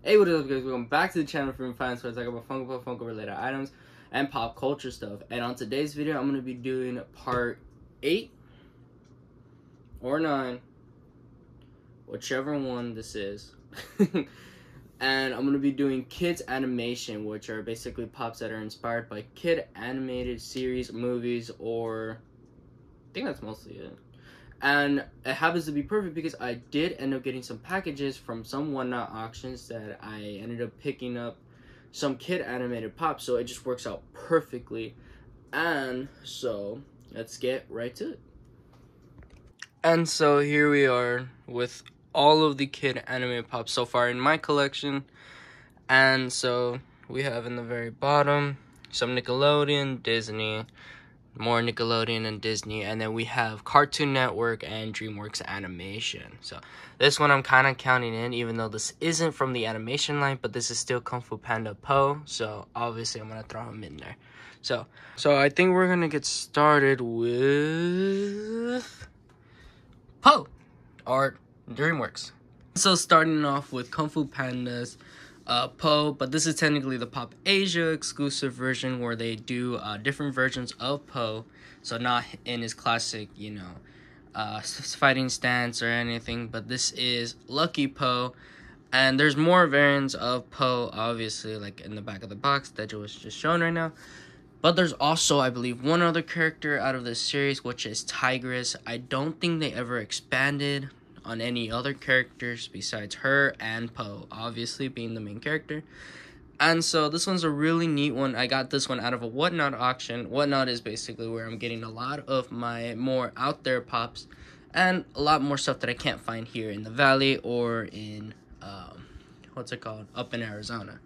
Hey, what is up, guys? Welcome back to the channel for Finance, where I talk about Funko Pop, Funko related items, and pop culture stuff. And on today's video, I'm going to be doing part 8 or 9, whichever one this is. And I'm going to be doing kids animation, which are basically pops that are inspired by kid animated series, movies, or I think that's mostly it. And it happens to be perfect because I did end up getting some packages from some Whatnot auctions that I ended up picking up some kid animated pops, so it just works out perfectly. And so let's get right to it. And so here we are with all of the kid animated pops so far in my collection. And so we have in the very bottom some Nickelodeon, Disney, more Nickelodeon and Disney, and then we have Cartoon Network and DreamWorks Animation. So this one I'm kind of counting in, even though this isn't from the animation line, but this is still Kung Fu Panda Po, so obviously I'm gonna throw him in there. So I think we're gonna get started with Po, or DreamWorks. So starting off with Kung Fu Panda's Po, but this is technically the Pop Asia exclusive version where they do different versions of Po, so not in his classic, fighting stance or anything, but this is Lucky Po, and there's more variants of Po, obviously, like in the back of the box that was just shown right now. But there's also, I believe, one other character out of this series, which is Tigress. I don't think they ever expanded on any other characters besides her and Po, obviously being the main character. And so this one's a really neat one. I got this one out of a Whatnot auction. Whatnot is basically where I'm getting a lot of my more out there pops and a lot more stuff that I can't find here in the Valley or in up in Arizona.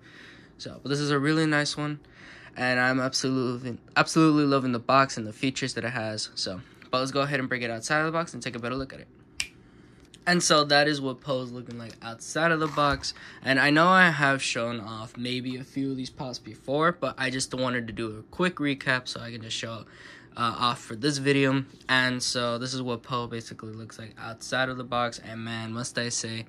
So, but this is a really nice one, and I'm absolutely loving the box and the features that it has. So, but let's go ahead and break it outside of the box and take a better look at it. And so that is what Po is looking like outside of the box. And I know I have shown off maybe a few of these pops before, but I just wanted to do a quick recap so I can just show off for this video. And so this is what Po basically looks like outside of the box. And man, must I say,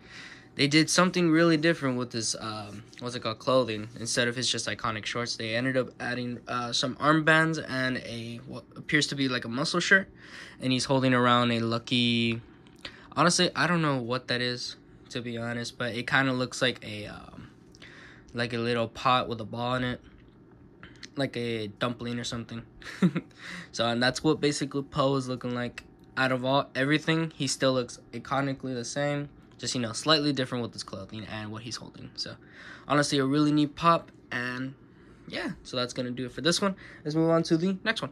they did something really different with this, clothing. Instead of his just iconic shorts, they ended up adding some armbands and what appears to be like a muscle shirt. And he's holding around a lucky... Honestly, I don't know what that is, to be honest, but it kind of looks like a little pot with a ball in it, like a dumpling or something. So, and that's what basically Po is looking like. Out of everything, he still looks iconically the same, just, slightly different with his clothing and what he's holding. So, honestly, a really neat pop, and yeah, so that's going to do it for this one. Let's move on to the next one.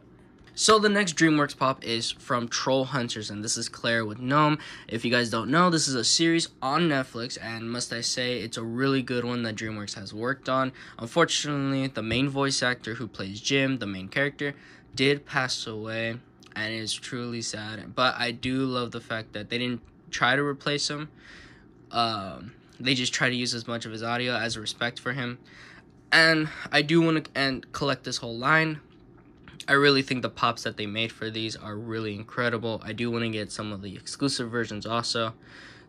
So the next DreamWorks pop is from Troll Hunters, and this is Claire with Gnome. If you guys don't know, this is a series on Netflix, and must I say, it's a really good one that DreamWorks has worked on. Unfortunately, the main voice actor who plays Jim, the main character, did pass away, and it is truly sad. But I do love the fact that they didn't try to replace him. They just try to use as much of his audio as a respect for him. And I do want to collect this whole line. I really think the pops that they made for these are really incredible. I do want to get some of the exclusive versions also.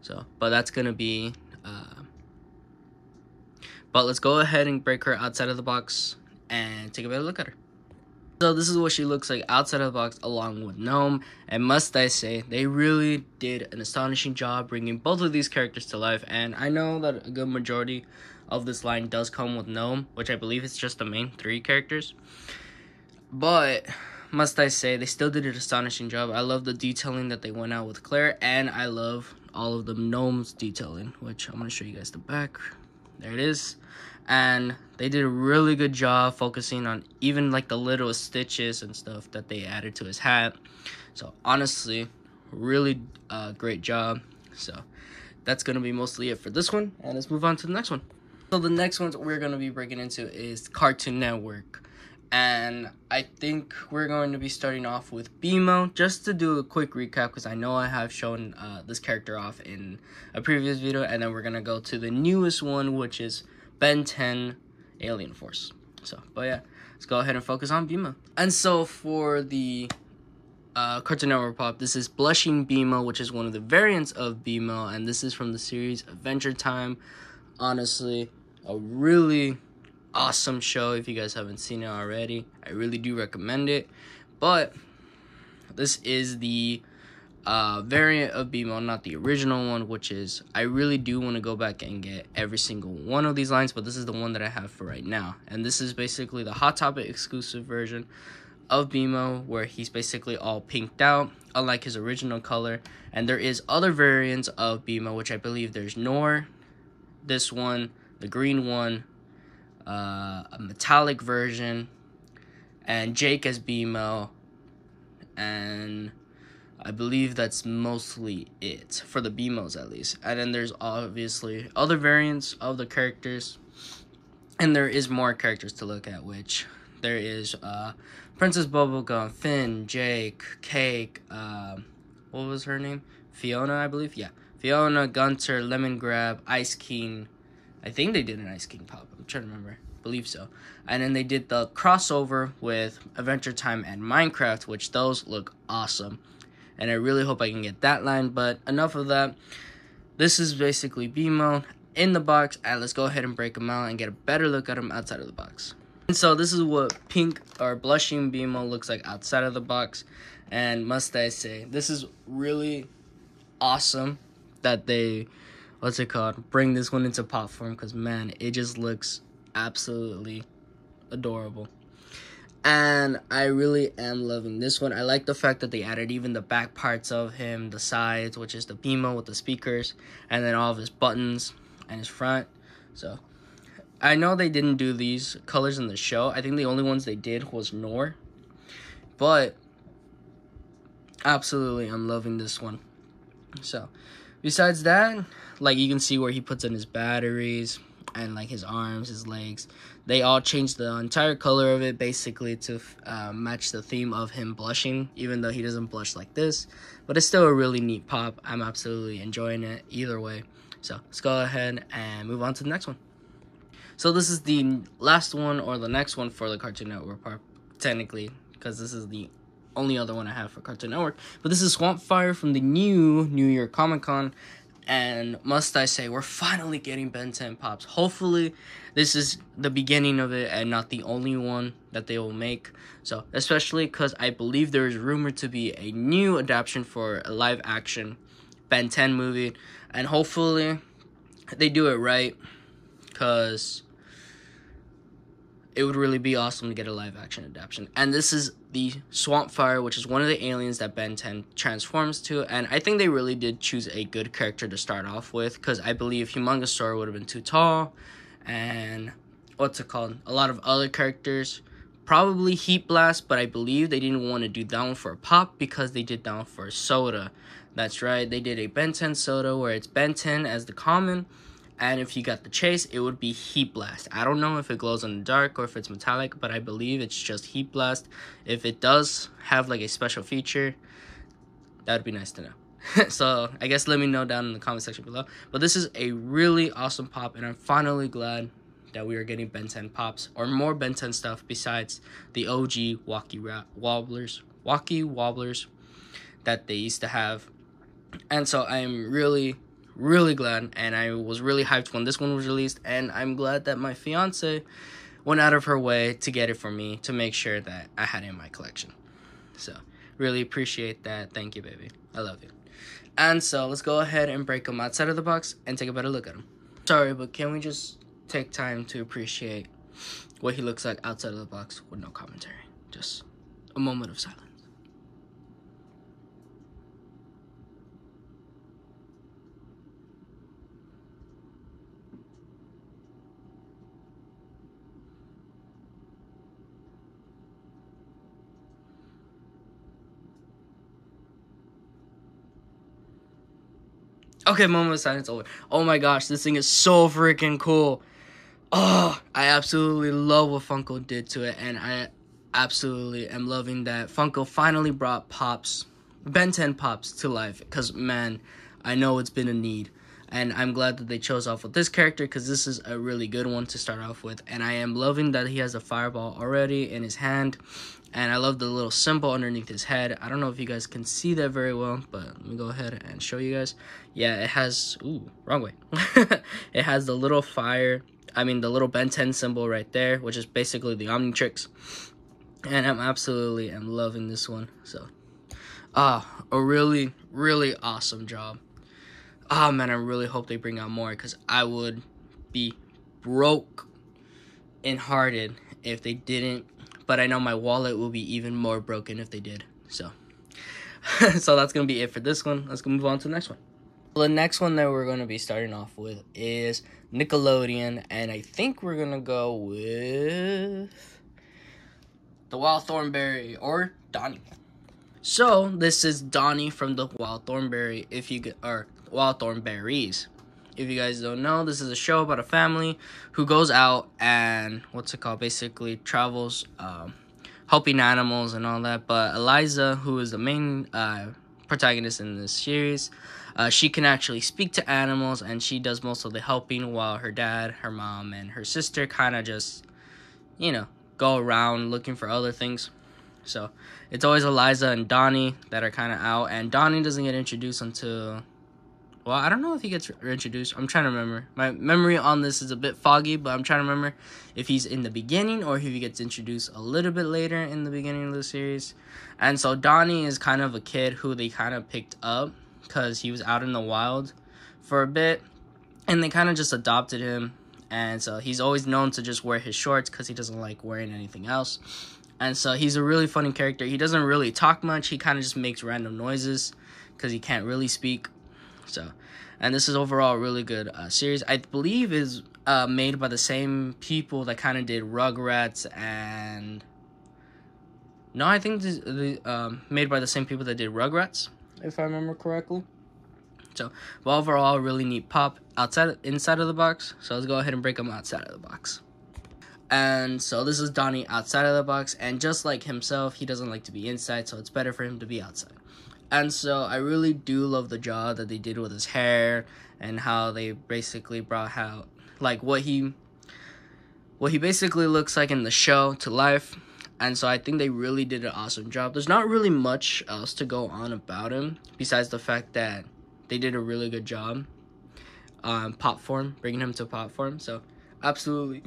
So, but that's going to be... But let's go ahead and break her outside of the box and take a better look at her. So this is what she looks like outside of the box along with Gnome. And must I say, they really did an astonishing job bringing both of these characters to life. And I know that a good majority of this line does come with Gnome, which I believe is just the main 3 characters. But, must I say, they still did an astonishing job. I love the detailing that they went out with Claire, and I love all of the Gnome's detailing, which I'm going to show you guys the back. There it is. And they did a really good job focusing on even, like, the little stitches and stuff that they added to his hat. So, honestly, really great job. So, that's going to be mostly it for this one, and let's move on to the next one. So, the next one we're going to be breaking into is Cartoon Network. And I think we're going to be starting off with BMO, just to do a quick recap, because I know I have shown this character off in a previous video, and then we're going to go to the newest one, which is Ben 10 Alien Force. So, but yeah, let's go ahead and focus on BMO. And so for the Cartoon Network pop, this is Blushing BMO, which is one of the variants of BMO, and this is from the series Adventure Time. Honestly, a really awesome show. If you guys haven't seen it already, I really do recommend it. But this is the variant of BMO, not the original one, which is, I really do want to go back and get every single one of these lines, but this is the one that I have for right now. And this is basically the Hot Topic exclusive version of BMO, where he's basically all pinked out, unlike his original color. And there is other variants of BMO, which I believe there's Noor, this one, the green one, a metallic version, and Jake as BMO, and I believe that's mostly it for the BMOs at least. And then there's obviously other variants of the characters, and there is more characters to look at, which there is Princess Bubblegum, Finn, Jake, Cake, what was her name? Fiona, I believe. Yeah, Fiona, Gunter, Lemongrab, Ice King. I think they did an Ice King pop. I'm trying to remember. I believe so. And then they did the crossover with Adventure Time and Minecraft, which those look awesome. And I really hope I can get that line. But enough of that. This is basically BMO in the box. And let's go ahead and break them out and get a better look at them outside of the box. And so this is what pink or blushing BMO looks like outside of the box. And must I say, this is really awesome that they, bring this one into pop form. Because, man, it just looks absolutely adorable. And I really am loving this one. I like the fact that they added even the back parts of him, the sides, which is the BMO with the speakers, and then all of his buttons and his front. So I know they didn't do these colors in the show. I think the only ones they did was Noor. But absolutely, I'm loving this one. So besides that, like, you can see where he puts in his batteries and like his arms, his legs. They all changed the entire color of it basically to match the theme of him blushing, even though he doesn't blush like this. But it's still a really neat pop. I'm absolutely enjoying it either way. So let's go ahead and move on to the next one. So this is the last one, or the next one for the Cartoon Network part, technically, because this is the only other one I have for Cartoon Network. But this is Swampfire from the new New York Comic Con. And must I say, we're finally getting Ben 10 pops. Hopefully, this is the beginning of it and not the only one that they will make. So, especially because I believe there is rumored to be a new adaptation for a live-action Ben 10 movie. And hopefully, they do it right, because it would really be awesome to get a live-action adaptation. And this is the Swampfire, which is one of the aliens that Ben 10 transforms to. And I think they really did choose a good character to start off with, because I believe Humongousaur would have been too tall. And a lot of other characters. Probably Heat Blast, but I believe they didn't want to do that one for a pop because they did that one for a soda. That's right, they did a Ben 10 soda where it's Ben 10 as the common. And if you got the chase, it would be Heat Blast. I don't know if it glows in the dark or if it's metallic, but I believe it's just Heat Blast. If it does have like a special feature, that would be nice to know. So I guess let me know down in the comment section below. But this is a really awesome pop, and I'm finally glad that we are getting Ben 10 pops, or more Ben 10 stuff besides the OG Walkie Wobblers that they used to have. And so I am really glad, and I was really hyped when this one was released, and I'm glad that my fiance went out of her way to get it for me to make sure that I had it in my collection. So really appreciate that. Thank you, baby. I love you. And so let's go ahead and break them outside of the box and take a better look at them. Sorry, but can we just take time to appreciate what he looks like outside of the box with no commentary? Just a moment of silence. Okay, moment of silence over. Oh my gosh, this thing is so freaking cool. Oh, I absolutely love what Funko did to it, and I absolutely am loving that Funko finally brought Pops, Ben 10 Pops to life, because, man, I know it's been a need. And I'm glad that they chose off with this character, because this is a really good one to start off with. And I am loving that he has a fireball already in his hand. And I love the little symbol underneath his head. I don't know if you guys can see that very well, but let me go ahead and show you guys. Yeah, it has... Ooh, wrong way. It has the little fire I mean, the little Ben 10 symbol right there, which is basically the Omnitrix. And I'm absolutely loving this one. So, a really, really awesome job. Man, I really hope they bring out more, because I would be broke and hearted if they didn't. But I know my wallet will be even more broken if they did. So, so that's going to be it for this one. Let's go move on to the next one. The next one that we're going to be starting off with is Nickelodeon, and I think we're going to go with the Wild Thornberry, or Donnie. So, this is Donnie from the Wild Thornberry, Wild Thornberries. If you guys don't know, this is a show about a family who goes out and, basically travels, helping animals and all that. But Eliza, who is the main protagonist in this series, she can actually speak to animals, and she does most of the helping, while her dad, her mom, and her sister kind of just, go around looking for other things. So it's always Eliza and Donnie that are kind of out, and Donnie doesn't get introduced until, well, I don't know if he gets introduced. I'm trying to remember. My memory on this is a bit foggy, but I'm trying to remember if he's in the beginning or if he gets introduced a little bit later in the beginning of the series. And so Donnie is kind of a kid who they kind of picked up because he was out in the wild for a bit, and they kind of just adopted him. And so he's always known to just wear his shorts because he doesn't like wearing anything else. And so he's a really funny character. He doesn't really talk much. He kind of just makes random noises because he can't really speak. So, and this is overall a really good series. I believe is made by the same people that kind of did Rugrats and... No, I think this made by the same people that did Rugrats, if I remember correctly. So, but overall, really neat pop inside of the box. So let's go ahead and break them outside of the box. And so this is Donnie outside of the box, and just like himself, he doesn't like to be inside, so it's better for him to be outside. And so I really do love the job that they did with his hair, and how they basically brought out like what he basically looks like in the show to life. And so I think they really did an awesome job. There's not really much else to go on about him besides the fact that they did a really good job pop form, bringing him to pop form. So absolutely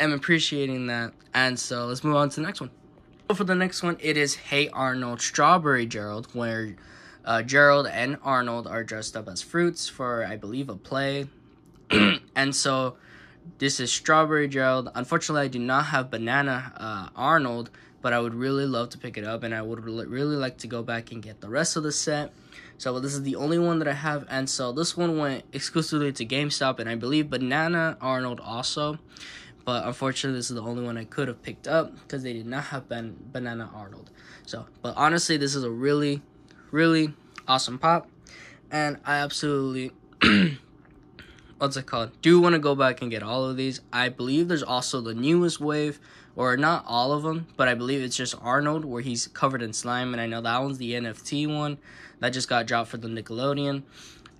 am appreciating that. And so let's move on to the next one. So for the next one, it is Hey Arnold, Strawberry Gerald, where Gerald and Arnold are dressed up as fruits for, I believe, a play. And so this is Strawberry Gerald. Unfortunately, I do not have Banana Arnold, but I would really love to pick it up, and I would really like to go back and get the rest of the set. So this is the only one that I have, and so this one went exclusively to GameStop, and I believe Banana Arnold also. But unfortunately, this is the only one I could have picked up because they did not have Banana Arnold. So, but honestly, this is a really, really awesome pop, and I absolutely, do want to go back and get all of these. I believe there's also the newest wave, or not all of them, but I believe it's just Arnold where he's covered in slime, and I know that one's the NFT one that just got dropped for the Nickelodeon.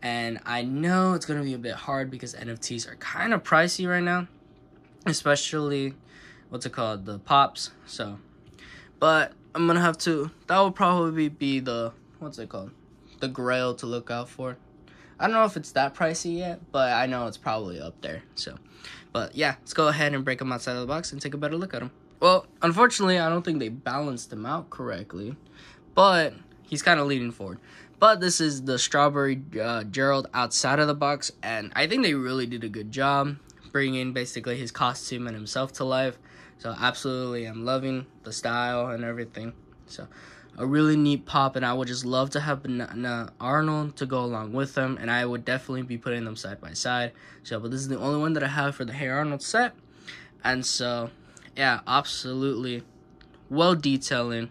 And I know it's going to be a bit hard because NFTs are kind of pricey right now, especially, the pops. So, but I'm going to have to, that will probably be the, the grail to look out for. I don't know if it's that pricey yet, but I know it's probably up there. So, but yeah, let's go ahead and break them outside of the box and take a better look at them. Well, unfortunately, I don't think they balanced them out correctly, but he's kind of leaning forward. But this is the Strawberry Gerald outside of the box, and I think they really did a good job bringing basically his costume and himself to life. So absolutely, I'm loving the style and everything. So a really neat pop, and I would just love to have Banana Arnold to go along with them, and I would definitely be putting them side by side. So, but this is the only one that I have for the Hey Arnold set, and so yeah, absolutely well detailing.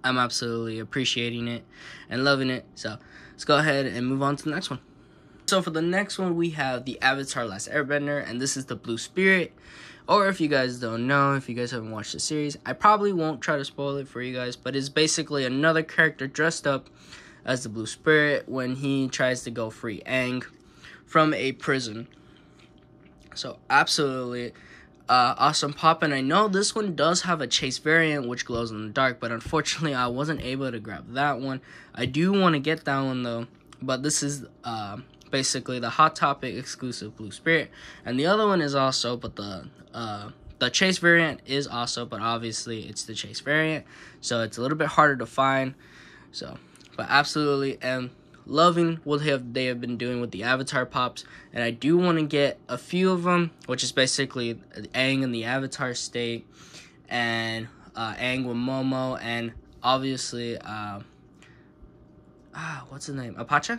I'm absolutely appreciating it and loving it. So let's go ahead and move on to the next one. So for the next one, we have the Avatar Last Airbender, and this is the Blue Spirit. Or if you guys don't know, if you guys haven't watched the series, I probably won't try to spoil it for you guys, but it's basically another character dressed up as the Blue Spirit when he tries to go free Aang from a prison. So absolutely awesome pop, and I know this one does have a chase variant which glows in the dark, but unfortunately I wasn't able to grab that one. I do want to get that one though, but this is basically the Hot Topic exclusive Blue Spirit, and the other one is also, but the Chase variant is also, but obviously it's the Chase variant, so it's a little bit harder to find. So, but absolutely am loving what they have been doing with the Avatar pops, and I do want to get a few of them, which is basically Aang in the Avatar state, and Aang with Momo, and obviously what's his name, Apache?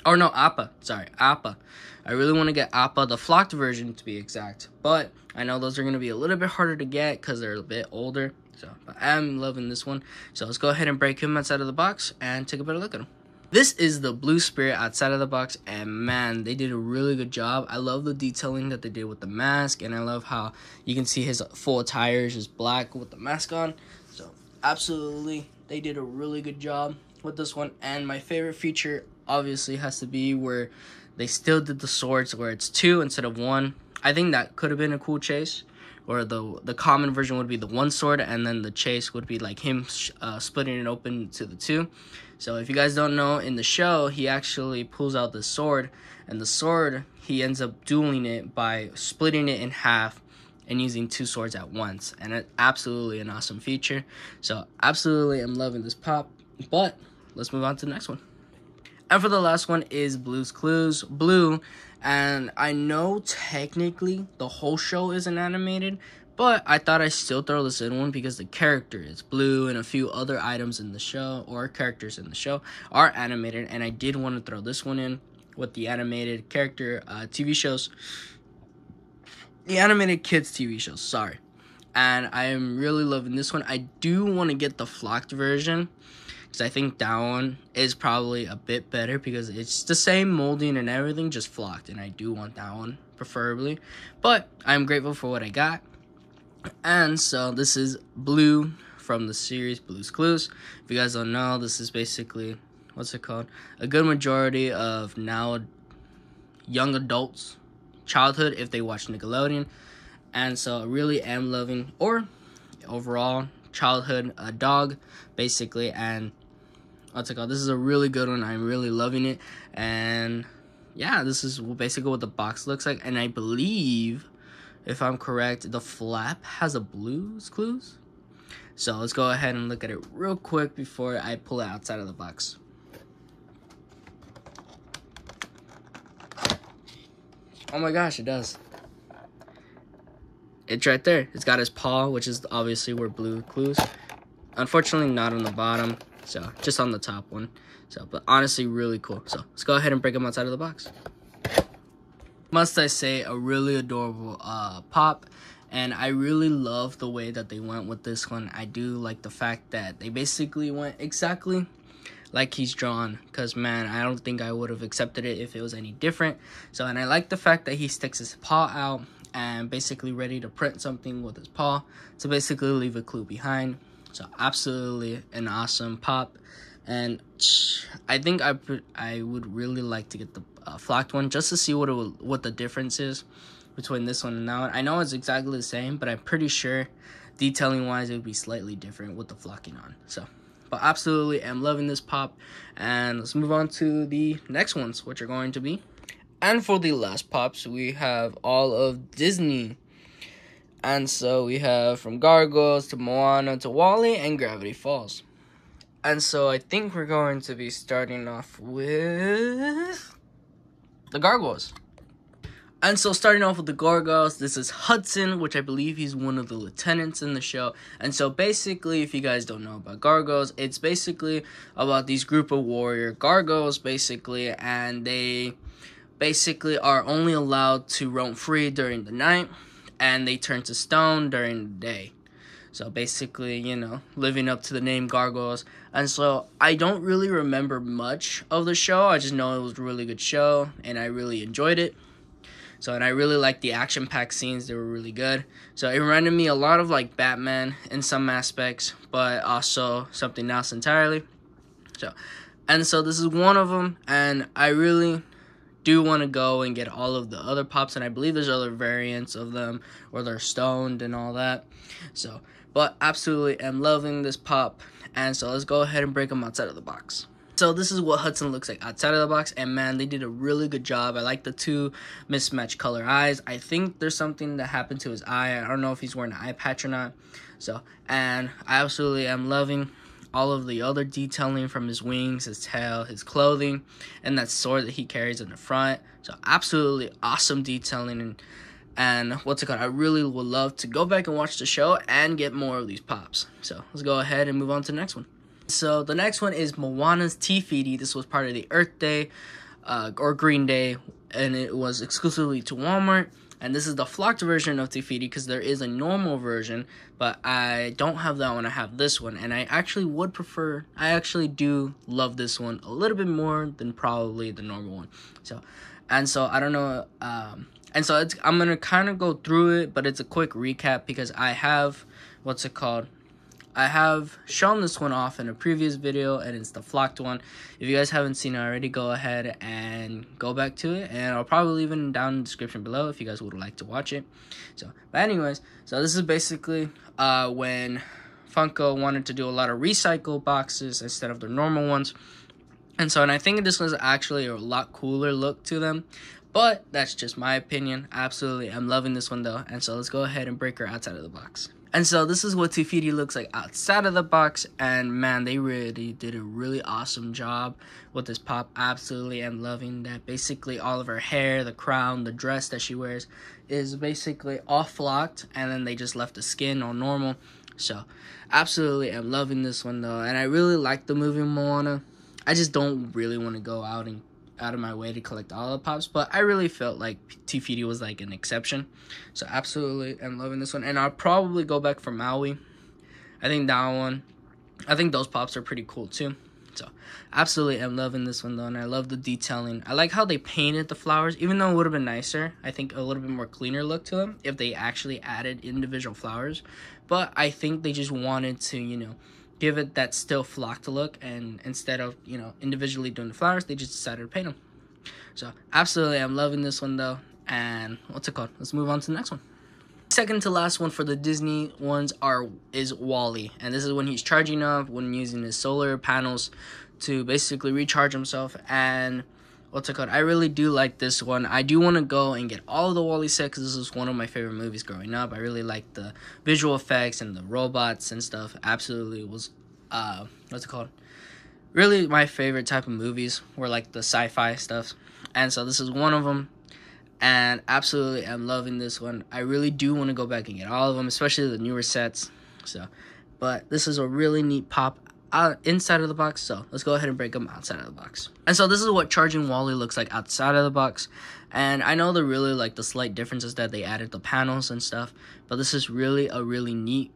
Or no, Appa. Sorry, Appa. I really want to get Appa, the flocked version to be exact. But I know those are going to be a little bit harder to get because they're a bit older. So, but I'm loving this one. So let's go ahead and break him outside of the box and take a better look at him. This is the Blue Spirit outside of the box, and man, they did a really good job. I love the detailing that they did with the mask, and I love how you can see his full attire is just black with the mask on. So absolutely, they did a really good job with this one. And my favorite feature obviously has to be where they still did the swords where it's 2 instead of 1. I think that could have been a cool chase, or the common version would be the 1 sword, and then the chase would be like him splitting it open to the 2. So if you guys don't know, in the show he actually pulls out the sword, and the sword he ends up dueling it by splitting it in half and using 2 swords at once, and it's absolutely an awesome feature. So absolutely I'm loving this pop, but let's move on to the next one. And for the last one is Blue's Clues Blue, and I know technically the whole show isn't animated, but I thought I'd still throw this in one because the character is Blue, and a few other items in the show, or characters in the show, are animated, and I did want to throw this one in with the animated character TV shows. The animated kids TV shows, sorry. And I am really loving this one. I do want to get the flocked version, because I think that one is probably a bit better because it's the same molding and everything, just flocked, and I do want that one preferably. But I'm grateful for what I got. And so this is Blue from the series Blue's Clues. If you guys don't know, this is basically, what's it called? A good majority of now young adults' childhood if they watch Nickelodeon. And so I really am loving, or overall childhood dog basically. And what's it called? This is a really good one. I'm really loving it. And yeah, this is basically what the box looks like. And I believe, if I'm correct, the flap has a Blue's Clues. So let's go ahead and look at it real quick before I pull it outside of the box. Oh my gosh, it does. It's right there. It's got his paw, which is obviously where Blue Clues. Unfortunately, not on the bottom, so just on the top one. So, but honestly, really cool. So let's go ahead and break them outside of the box. Must I say, a really adorable pop, and I really love the way that they went with this one. I do like the fact that they basically went exactly like he's drawn, because man, I don't think I would have accepted it if it was any different. So, and I like the fact that he sticks his paw out and basically ready to print something with his paw to basically leave a clue behind. So absolutely an awesome pop, and I think I would really like to get the flocked one just to see what the difference is between this one and that one. I know it's exactly the same, but I'm pretty sure detailing wise it would be slightly different with the flocking on. So, but absolutely am loving this pop, and let's move on to the next ones, which are going to be. And for the last pops, we have all of Disney. And so we have from Gargoyles to Moana to WALL-E and Gravity Falls. And so I think we're going to be starting off with the Gargoyles. And so starting off with the Gargoyles, this is Hudson, which I believe he's one of the lieutenants in the show. And so basically, if you guys don't know about Gargoyles, it's basically about these group of warrior gargoyles, basically, and they basically are only allowed to roam free during the night, and they turn to stone during the day. So basically, you know, living up to the name Gargoyles. And so I don't really remember much of the show. I just know it was a really good show, and I really enjoyed it. So, and I really liked the action-packed scenes. They were really good. So it reminded me a lot of like Batman in some aspects, but also something else entirely. So, and so this is one of them, and I really do want to go and get all of the other pops, and I believe there's other variants of them, or they're stoned and all that. So, but absolutely am loving this pop, and so let's go ahead and break them outside of the box. So this is what Hudson looks like outside of the box, and man, they did a really good job. I like the two mismatched color eyes. I think there's something that happened to his eye. I don't know if he's wearing an eye patch or not. So, and I absolutely am loving all of the other detailing from his wings, his tail, his clothing, and that sword that he carries in the front. So absolutely awesome detailing, and what's it called? I really would love to go back and watch the show and get more of these pops. So let's go ahead and move on to the next one. So the next one is Moana's Te Fiti. This was part of the Earth Day or Green Day, and it was exclusively to Walmart. And this is the flocked version of Te Fiti because there is a normal version, but I don't have that one. I have this one, and I actually would prefer. I actually do love this one a little bit more than probably the normal one. So I don't know. I'm gonna kind of go through it, but it's a quick recap because I have I have shown this one off in a previous video, and it's the flocked one. If you guys haven't seen it already, go ahead and go back to it, and I'll probably leave it down in the description below if you guys would like to watch it. But anyways, this is basically when Funko wanted to do a lot of recycle boxes instead of their normal ones. And I think this was actually a lot cooler look to them. But that's just my opinion. Absolutely, I'm loving this one though. And so let's go ahead and break her outside of the box. And so this is what Te Fiti looks like outside of the box, and man, they really did a really awesome job with this pop. Absolutely, I'm loving that. Basically, all of her hair, the crown, the dress that she wears is basically all flocked, and then they just left the skin all normal. So, absolutely, I'm loving this one though, and I really like the movie Moana. I just don't really want to go out of my way to collect all the pops, but I really felt like Te Fiti was like an exception. So absolutely I'm loving this one, and I'll probably go back for Maui. I think those pops are pretty cool too. So absolutely I'm loving this one though, and I love the detailing. I like how they painted the flowers, even though it would have been nicer, I think a little bit more cleaner look to them if they actually added individual flowers, but I think they just wanted to, give it that still flocked look, and instead of individually doing the flowers, they just decided to paint them. So absolutely I'm loving this one though, and what's it called? Let's move on to the next one. Second to last one for the Disney ones is WALL-E, and this is when he's charging up, when using his solar panels to basically recharge himself. And what's it called? I really do like this one. I do want to go and get all of the WALL-E set because this is one of my favorite movies growing up. I really like the visual effects and the robots and stuff. Absolutely was, what's it called? Really my favorite type of movies were like the sci-fi stuff. And so this is one of them. And absolutely I'm loving this one. I really do want to go back and get all of them, especially the newer sets. But this is a really neat pop inside of the box, so let's go ahead and break them outside of the box. And so this is what charging WALL-E looks like outside of the box, and I know the slight differences that they added the panels and stuff, but this is really a really neat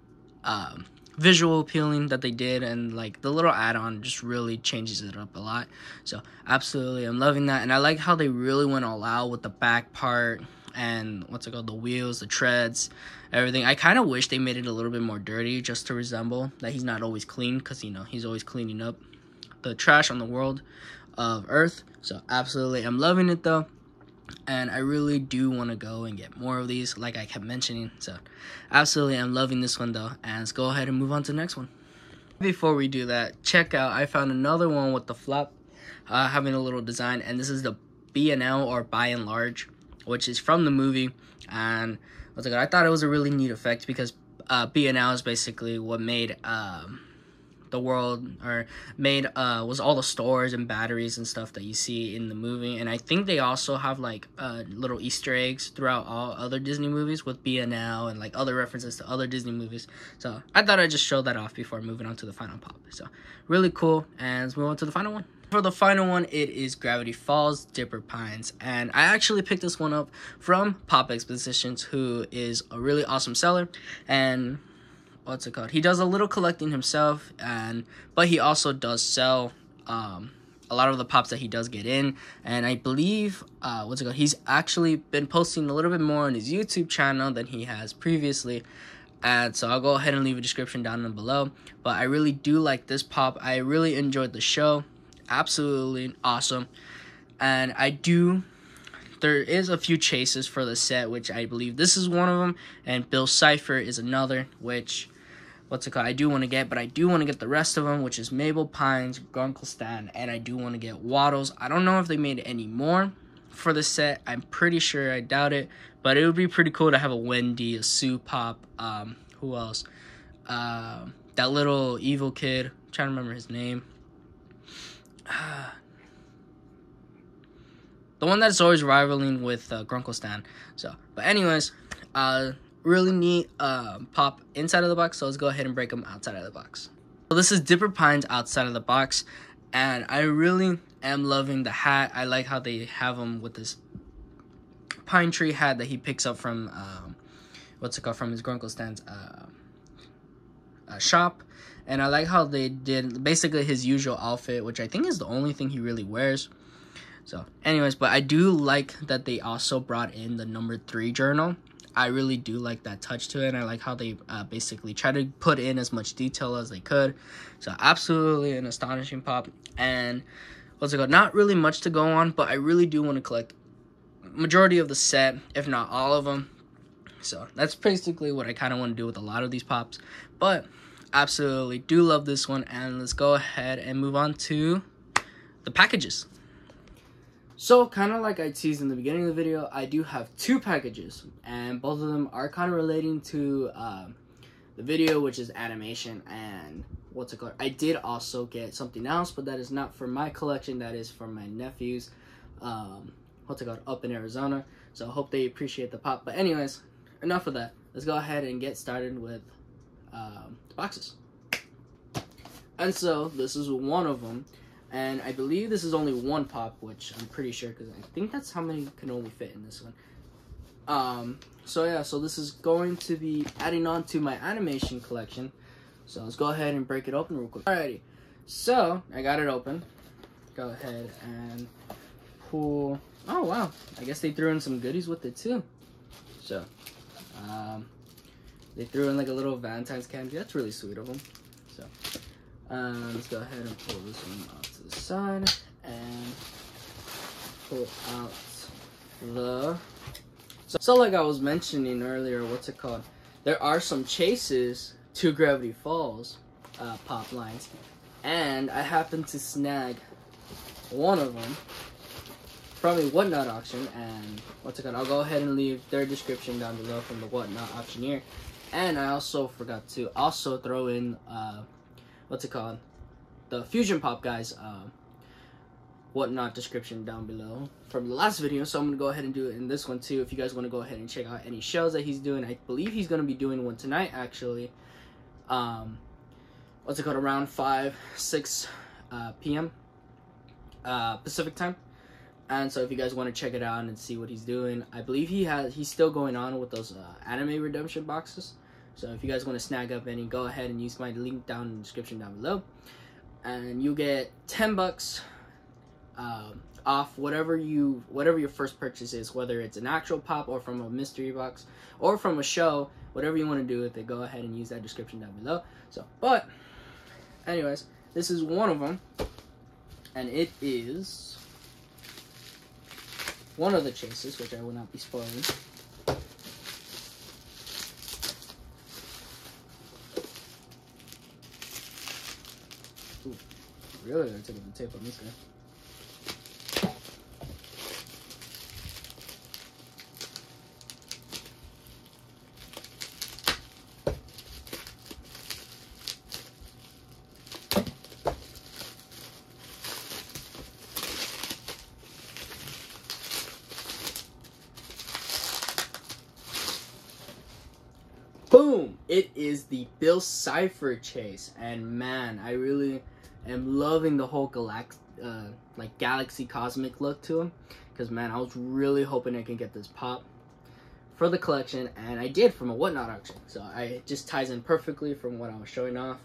visual appealing that they did, and like the little add-on just really changes it up a lot. So absolutely I'm loving that, and I like how they really went all out with the back part and the wheels, the treads, everything. I kind of wish they made it a little bit more dirty just to resemble that he's not always clean, because he's always cleaning up the trash on the world of Earth. So absolutely I'm loving it though, and I really do want to go and get more of these like I kept mentioning. So absolutely I'm loving this one though, and let's go ahead and move on to the next one. Before we do that, check out, I found another one with the flop having a little design, and this is the B&L or By and Large, which is from the movie. And I thought it was a really neat effect because B&L is basically what made the world, or made was all the stores and batteries and stuff that you see in the movie. And I think they also have like little Easter eggs throughout all other Disney movies with B&L and like other references to other Disney movies. So I thought I'd just show that off before moving on to the final pop. So really cool, and let's move on to the final one. For the final one, it is Gravity Falls Dipper Pines, and I actually picked this one up from Pop Expositions, who is a really awesome seller, and he does a little collecting himself, but he also does sell a lot of the pops that he does get in, and I believe he's actually been posting a little bit more on his YouTube channel than he has previously. And so I'll go ahead and leave a description down below, but I really do like this pop. I really enjoyed the show. Absolutely awesome. And there is a few chases for the set, which I believe this is one of them, and Bill Cipher is another, which what's it called, I do want to get, but I do want to get the rest of them, which is Mabel, Pines, Grunkle Stan, and I do want to get Waddles. I don't know if they made any more for the set. I'm pretty sure. I doubt it, but it would be pretty cool to have a Wendy, a Sue pop. Who else? That little evil kid. I'm trying to remember his name. The one that's always rivaling with Grunkle Stan. So, but anyways, really neat pop inside of the box. So let's go ahead and break them outside of the box. So this is Dipper Pines outside of the box, and I really am loving the hat. I like how they have him with this pine tree hat that he picks up from from his Grunkle Stan's shop. And I like how they did basically his usual outfit, which I think is the only thing he really wears. So anyways, but I do like that they also brought in the number 3 journal. I really do like that touch to it, and I like how they basically try to put in as much detail as they could. So absolutely an astonishing pop. And what's it called? Not really much to go on, but I really do want to collect majority of the set, if not all of them. So that's basically what I kind of want to do with a lot of these pops. But absolutely do love this one, and let's go ahead and move on to the packages. So kind of like I teased in the beginning of the video, I do have 2 packages, and both of them are kind of relating to the video, which is animation and what's it called. I did also get something else, but that is not for my collection. That is for my nephews, what's it called, up in Arizona. So I hope they appreciate the pop. But anyways, enough of that. Let's go ahead and get started with the boxes. And so this is one of them, and I believe this is only 1 pop, which I'm pretty sure, because I think that's how many can only fit in this one. So yeah, so this is going to be adding on to my animation collection. So let's go ahead and break it open real quick. Alrighty, so I got it open. Go ahead and pull. Oh wow, I guess they threw in some goodies with it too. So they threw in like a little Valentine's candy. That's really sweet of them. So let's go ahead and pull this one off to the side and pull out the. So like I was mentioning earlier, what's it called? There are some chases to Gravity Falls pop lines, and I happened to snag one of them from a Whatnot auction. And what's it called? I'll go ahead and leave their description down below from the Whatnot auctioneer. And I also forgot to also throw in what's it called? The Fusion Pop guys Whatnot description down below from the last video. So I'm gonna go ahead and do it in this one too, if you guys want to go ahead and check out any shows that he's doing. I believe he's gonna be doing one tonight actually. What's it called? Around 5-6 p.m. Pacific time. And so if you guys want to check it out and see what he's doing, I believe he's still going on with those anime redemption boxes. So if you guys want to snag up any, go ahead and use my link down in the description down below, and you get $10 off whatever your first purchase is, whether it's an actual pop or from a mystery box or from a show. Whatever you want to do with it, go ahead and use that description down below. So, but anyways, this is one of them, and it is one of the chases, which I will not be spoiling. Ooh, really gotta take the tape on this guy. Boom! It is the Bill Cipher chase, and man, I really am loving the whole like galaxy cosmic look to him. Because man, I was really hoping I can get this pop for the collection, and I did from a Whatnot auction. So it just ties in perfectly from what I was showing off.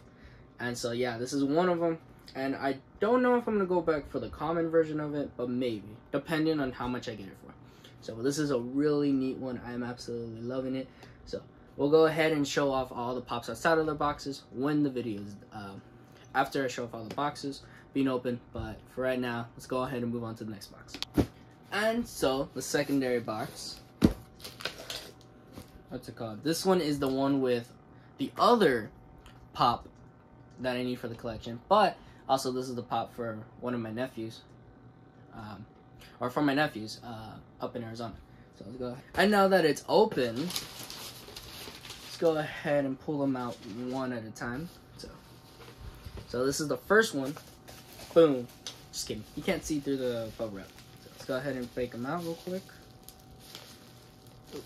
And so yeah, this is one of them, and I don't know if I'm gonna go back for the common version of it, but maybe, depending on how much I get it for. So this is a really neat one. I am absolutely loving it. So we'll go ahead and show off all the pops outside of the boxes when the video is, after I show off all the boxes being open. But for right now, let's go ahead and move on to the next box. And so, the secondary box, what's it called? This one is the one with the other pop that I need for the collection. But also, this is the pop for one of my nephews, or for my nephews up in Arizona. So let's go ahead. And now that it's open, let's go ahead and pull them out one at a time. So this is the first one. Boom. Just kidding. You can't see through the bubble wrap. So let's go ahead and break them out real quick. Ooh.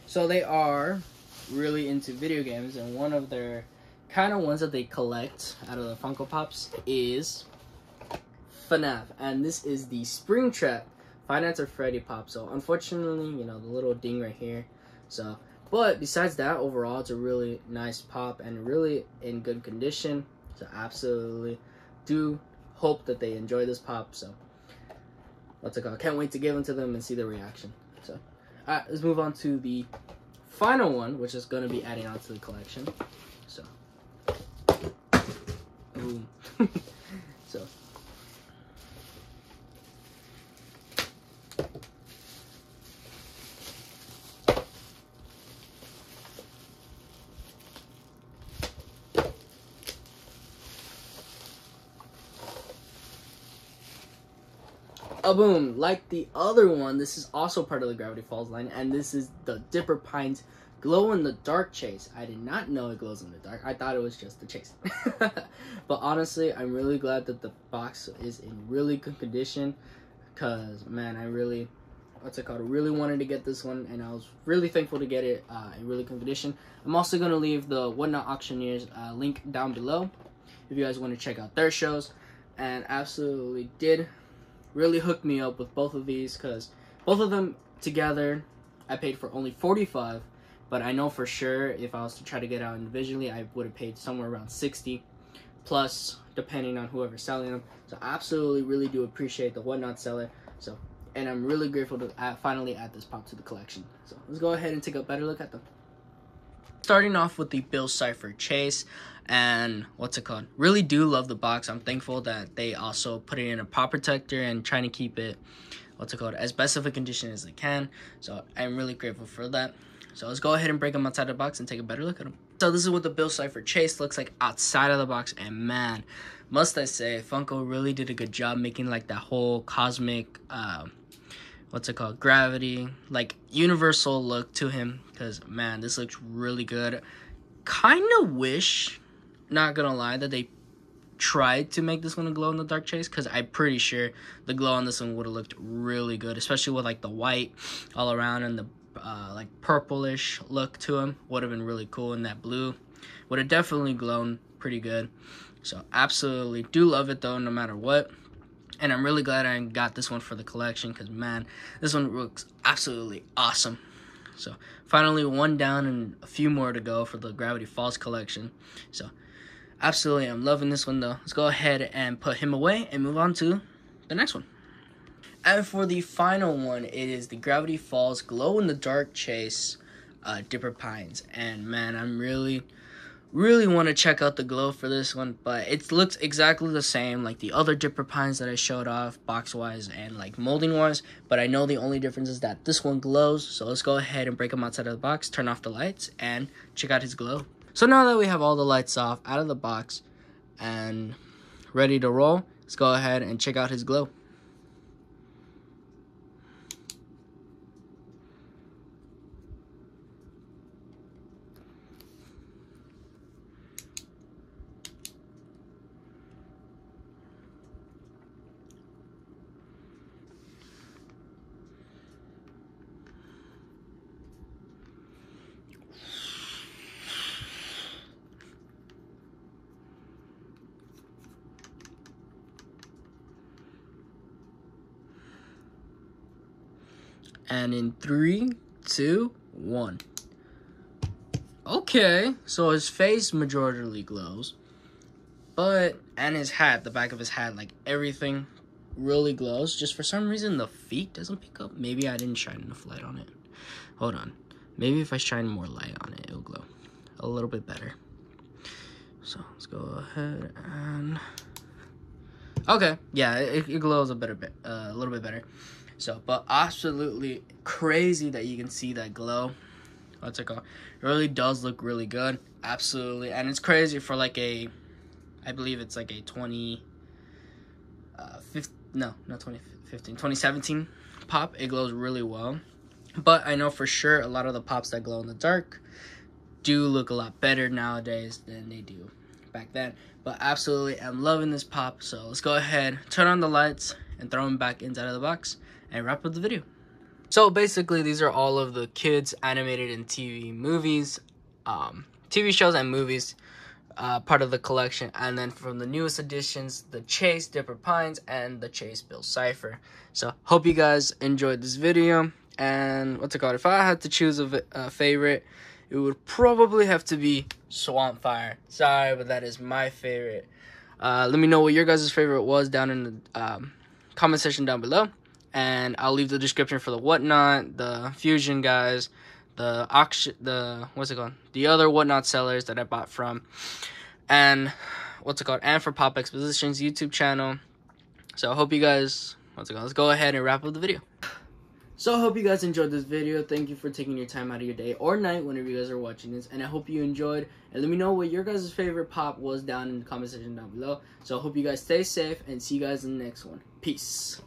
So they are really into video games, and one of their kind of ones that they collect out of the Funko Pops is FNAF, and this is the Springtrap Five Nights at Freddy pop. So unfortunately, you know, the little ding right here. So, but besides that, overall, it's a really nice pop and really in good condition. So absolutely do hope that they enjoy this pop. So what's it called? Can't wait to give them to them and see their reaction. So, all right, let's move on to the final one, which is going to be adding on to the collection. So, boom. So. Boom! Like the other one, this is also part of the Gravity Falls line, and this is the Dipper Pines Glow in the Dark Chase. I did not know it glows in the dark. I thought it was just the chase. But honestly, I'm really glad that the box is in really good condition, because man, I really, really wanted to get this one, and I was really thankful to get it in really good condition. I'm also going to leave the Whatnot Auctioneers link down below if you guys want to check out their shows, and absolutely did really hooked me up with both of these, because both of them together I paid for only $45, but I know for sure if I was to try to get out individually, I would have paid somewhere around $60 plus, depending on whoever's selling them. So I absolutely really do appreciate the Whatnot seller. So, and I'm really grateful to finally add this pop to the collection. So let's go ahead and take a better look at them. Starting off with the Bill Cipher Chase, and what's it called? Really do love the box. I'm thankful that they also put it in a pop protector and trying to keep it, as best of a condition as they can. So I'm really grateful for that. So let's go ahead and break them outside the box and take a better look at them. So this is what the Bill Cipher Chase looks like outside of the box, and man, must I say, Funko really did a good job making like that whole cosmic, gravity, like universal look to him, because man, this looks really good. Kind of wish, not gonna lie, that they tried to make this one a glow in the dark chase, because I'm pretty sure the glow on this one would have looked really good, especially with like the white all around and the like purplish look to him. Would have been really cool, and that blue would have definitely glown pretty good. So absolutely do love it though, no matter what. And I'm really glad I got this one for the collection, because man, this one looks absolutely awesome. So finally one down and a few more to go for the Gravity Falls collection. So absolutely, I'm loving this one though. Let's go ahead and put him away and move on to the next one. And for the final one, it is the Gravity Falls Glow in the Dark Chase Dipper Pines. And man, I'm really want to check out the glow for this one, but it looks exactly the same like the other Dipper Pines that I showed off box wise and like molding wise, but I know the only difference is that this one glows. So let's go ahead and break him outside of the box, turn off the lights, and check out his glow. So now that we have all the lights off out of the box and ready to roll, let's go ahead and check out his glow. And in 3, 2, 1. Okay, so his face majorly glows, and his hat, the back of his hat, like everything really glows. Just for some reason, the feet doesn't pick up. Maybe I didn't shine enough light on it. Hold on. Maybe if I shine more light on it, it'll glow a little bit better. So let's go ahead and... Okay, yeah, it glows a little bit better. So, but absolutely crazy that you can see that glow. What's it called? It really does look really good. Absolutely. And it's crazy for like a, I believe it's like a 2017 pop. It glows really well. But I know for sure a lot of the pops that glow in the dark do look a lot better nowadays than they do back then. But absolutely, I'm loving this pop. So let's go ahead, turn on the lights, and throw them back inside of the box, and wrap up the video. So basically, these are all of the kids animated and TV movies, TV shows and movies, part of the collection. And then from the newest editions, the Chase Dipper Pines and the Chase Bill Cipher. So hope you guys enjoyed this video. And what's it called? If I had to choose a favorite, it would probably have to be Swampfire. Sorry, but that is my favorite. Let me know what your guys' favorite was down in the comment section down below. And I'll leave the description for the Whatnot, the Fusion guys, the auction, what's it called? The other Whatnot sellers that I bought from. And what's it called? And for Pop Exposition's YouTube channel. So I hope you guys, what's it called? Let's go ahead and wrap up the video. So I hope you guys enjoyed this video. Thank you for taking your time out of your day or night whenever you guys are watching this. And I hope you enjoyed. And let me know what your guys' favorite pop was down in the comment section down below. So I hope you guys stay safe and see you guys in the next one. Peace.